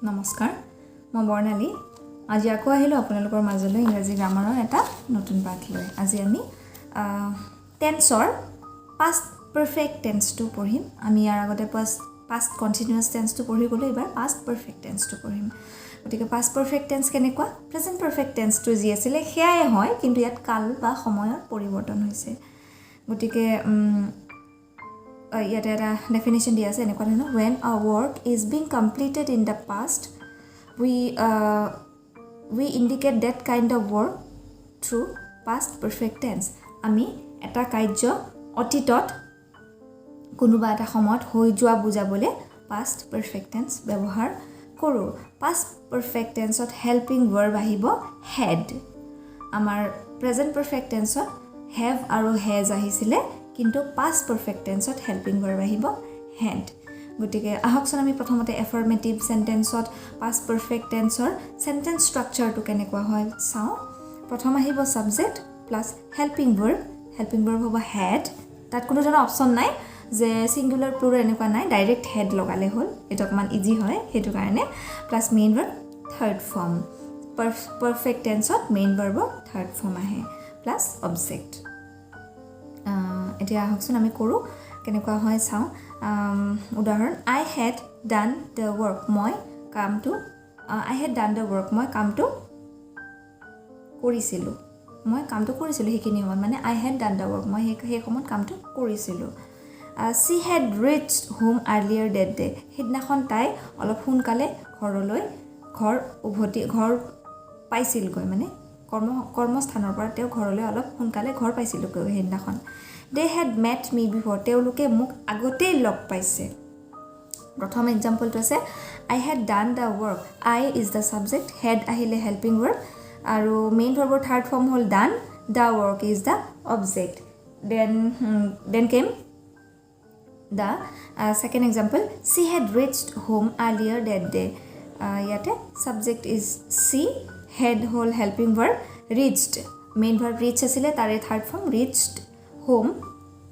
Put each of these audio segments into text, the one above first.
নমস্কাৰ মই বৰ্ণালী আজি আকৌ আহিলো আপোনালোকৰ মাজলৈ ইংৰাজী গ্ৰামাৰৰ এটা নতুন পাঠ লৈ আজি আমি টেন্সৰ পাষ্ট পাৰফেক্ট টেন্সটো পঢ়িম আমি ইয়াৰ আগতে পাষ্ট কন্টিনিউয়াছ টেন্সটো পঢ়ি গলো এবাৰ পাষ্ট পাৰফেক্ট টেন্সটো পঢ়িম গতিকে পাষ্ট পাৰফেক্ট টেন্স কেনেকুৱা প্ৰেজেন্ট পাৰফেক্ট টেন্সটো যি আছিলে সেয়াই হয় কিন্তু ইয়াত কাল বা সময়ৰ পৰিৱৰ্তন হৈছে গতিকে ইয়াতে এটা ডেফিনেশ্যন দিয়া আছে এনেকুৱা ধৰণৰ when a work is being completed in the past we indicate that kind of work through past perfect tense আমি এটা কাৰ্য অতীতত কোনোবা এটা সময়ত হৈ যোৱা বুজাবলৈ past perfect tense ব্যৱহাৰ কৰোঁ past perfect tenseত helping verb আহিব had আমাৰ present perfect tenseত have আৰু has আহিছিলে কিন্তু past perfect tenseত helping verb আহিব had গতিকে আহকচোন আমি প্ৰথমতে affirmative sentenceত past perfect tenseৰ sentence structureটো কেনেকুৱা হয় চাওঁ প্ৰথম আহিব subject plus helping verb হ'ব had তাত কোনো ধৰণৰ অপচন নাই যে singular plural এনেকুৱা নাই ডাইৰেক্ট had লগালে হ'ল এটা অকমান ইজি হয় হেতু কাৰণে plus main verb third form perfect tenseত main verb third form আহে plus object এতিয়া আহকচোন আমি কৰোঁ কেনেকুৱা হয় চাওঁ উদাহৰণ I had done the work মই কামটো মই কামটো কৰিছিলোঁ সেইখিনি সময়ত মানে I had done the work মই সেই সময়ত কামটো কৰিছিলোঁ she had reached home earlier that day সেইদিনাখন তাই অলপ সোনকালে ঘৰ পাইছিলগৈ মানে কৰ্মস্থানৰ পৰা তেওঁ ঘৰলৈ অলপ সোনকালে ঘৰ পাইছিলগৈ সেইদিনাখন they had met me before তেওঁলোকে মোক আগতেই লগ পাইছে প্ৰথম এক্সাম্পলটো আছে I had done the work I is the subject had আহিলে helping verb আৰু main verbৰ third form হ'ল done the work is the object then came the second example she had reached home earlier that day ইয়াতে subject is she had whole helping verb reached main verb reach আছিলে তাৰে third form reached home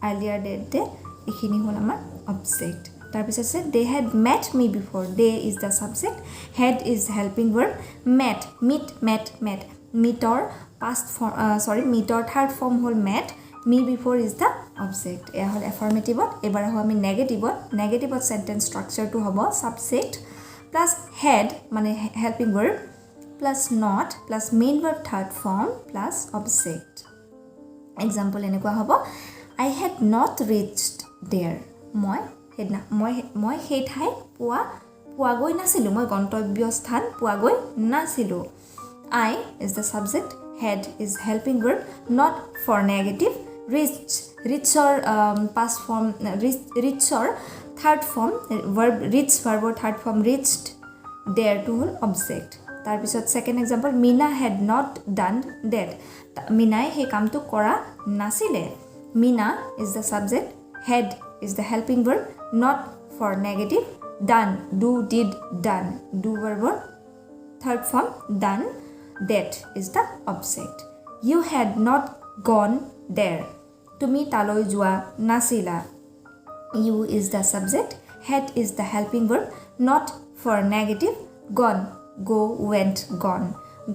earlier that day এখিনি হল আমাৰ object তাৰ পিছত আছে they had met me before they is the subject had is helping verb met meter past form meter third form hall met me before is the object এয়া হল affirmative এবাৰ হয় আমি negative sentence structure টো হ'ব subject plus had মানে helping verb plus not plus main verb third form plus object example এনেকুৱা হ'ব I had not reached there মই সেই ঠাই পোৱাগৈ নাছিলোঁ মই গন্তব্য স্থান পোৱাগৈ নাছিলোঁ I is the subject had is helping verb not for negative reachৰ past form reachৰ third form verb reach verbৰ third form reached there to whole object তাৰ পিছত second example Mina had not done that মিনাই সেই কামটো কৰা নাছিলে Mina is the subject had is the helping verb not for negative done did done do verbৰ third form done that is the object you had not gone there তুমি তালৈ যোৱা নাছিলা you is the subject had is the helping verb not for negative gone go went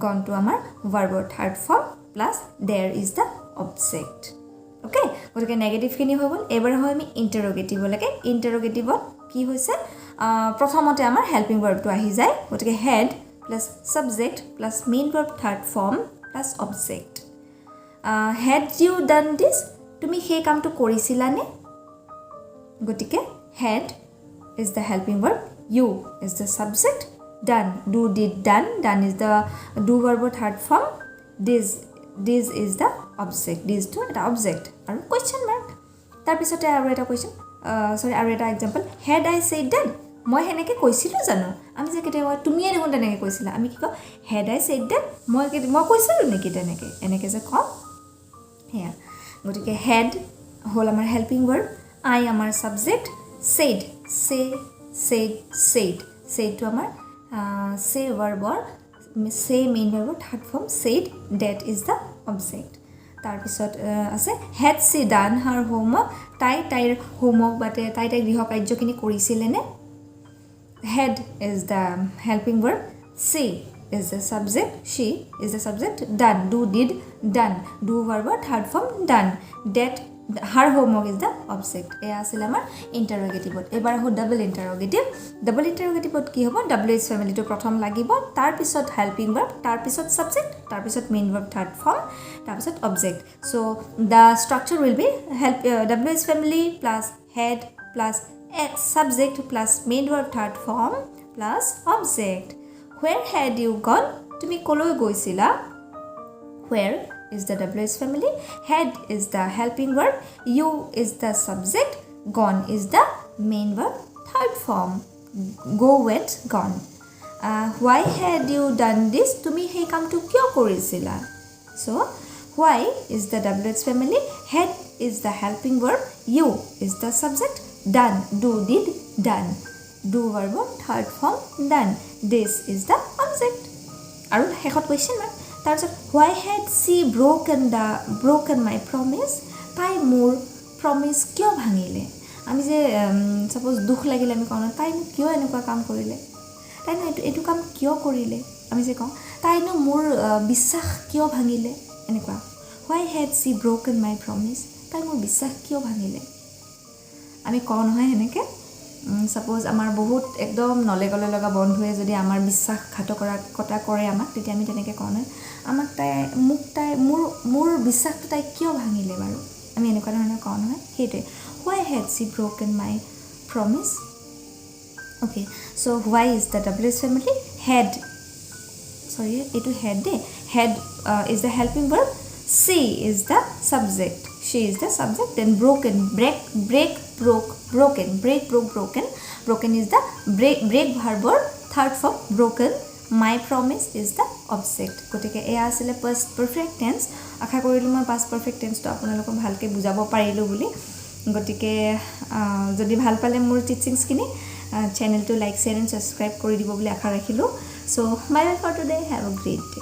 gone to আমাৰ verbৰ third form plus there is the object okay গতিকে negative খিনি হৈ গ'ল এবাৰ হয় আমি ইন্টাৰোগেটিভ লাগে ইন্টাৰোগেটিভত কি হৈছে প্ৰথমতে আমাৰ হেল্পিং ভাৰ্বটো আহি যায় গতিকে had plus subject plus main verb third form plus object had you done this তুমি সেই কামটো কৰিছিলানে গতিকে had is the helping verb you is the subject done did done is the do verb third form this is the object this to এটা object আৰু question mark তাৰ পিছতে আৰু এটা question আৰু এটা example had I said that মই হেনেকে কৈছিলো জানো আমি যে কেতিয়াবা তুমিয়ে দেখোন তেনেকে কৈছিলা আমি কি কওঁ had I said that মই কৈছিলো নেকি তেনেকে এনেকে যে কওঁ হেয়া গতিকে had হল আমাৰ helping verb I আমাৰ subject said to আমাৰ say verbৰ say main verbৰ third form said that is the object তাৰ পিছত আছে had she done her homework তাইৰ homework বাতে তাই গৃহ কাৰ্যখিনি কৰিছিলেনে head is the helping verb, she is the subject, she is the subject, done, do, did, done, do verb third form, done, that, her homework is the object. এয়া আছিল আমাৰ ইন্টাৰোগেটিভত। এবাৰ হো double ইন্টাৰোগেটিভ। Double ইন্টাৰোগেটিভত কি হ'ব, WH ফেমিলিটো প্ৰথম লাগিব, তাৰ পিছত হেল্পিং ভাৰ্ব, তাৰ পিছত সাবজেক্ট, তাৰ পিছত মেইন ভাৰ্ব থাৰ্ড ফৰ্ম, তাৰ পিছত object. So the structure will be WH family plus had plus subject plus main verb third form plus object. Where had you gone? তুমি কলৈ গৈছিলা? Where is the WH family, had is the helping verb, you is the subject, gone is the main verb third form. Go went, gone. Why had you done this? তুমি সেই কামটো কিয় কৰিছিলা? So why is the WH family, had is the helping verb, you is the subject, done, do, did, done, do verb third form, done, this is the object. আৰু শেষত question mark, তাৰপিছত why had she broken my promise? তাই মোৰ promise কিয় ভাঙিলে? আমি যে suppose দুখ লাগিলে আমি কওঁ তাই কিয় এনেকুৱা কাম কৰিলে, তাই এইটো কাম কিয় কৰিলে, আমি যে কওঁ তাইনো মোৰ বিশ্বাস কিয় ভাঙিলে, এনেকুৱা why had she broken my promise? তাই মোৰ বিশ্বাস কিয় ভাঙিলে? আমি কওঁ নহয় এনেকৈ। সাপোজ আমাৰ বহুত একদম নলেগলে লগা বন্ধুৱে যদি আমাৰ বিশ্বাসঘাতকতা কৰে আমাক, তেতিয়া আমি তেনেকৈ কওঁ নহয় আমাক তাই মোৰ বিশ্বাসটো তাই কিয় ভাঙিলে বাৰু, আমি এনেকুৱা ধৰণৰ কওঁ নহয়। সেইটোৱে why had she broken my promise? okay, so why is the WH family, had, sorry এইটো head দেই, head is the helping verb, she is the subject, she is the subject, then broken, broken is the break verb third form, broken, my promise is the object. গতিকে এয়া আছিলে past perfect tense। আশা কৰিলোঁ মই past perfect tenseটো আপোনালোকক ভালকৈ বুজাব পাৰিলোঁ বুলি। গতিকে যদি ভাল পালে মোৰ টিচিংছখিনি চেনেলটো লাইক শ্বেয়াৰ এণ্ড ছাবস্ক্ৰাইব কৰি দিব বুলি আশা ৰাখিলোঁ। So' bye bye for today, have a great day.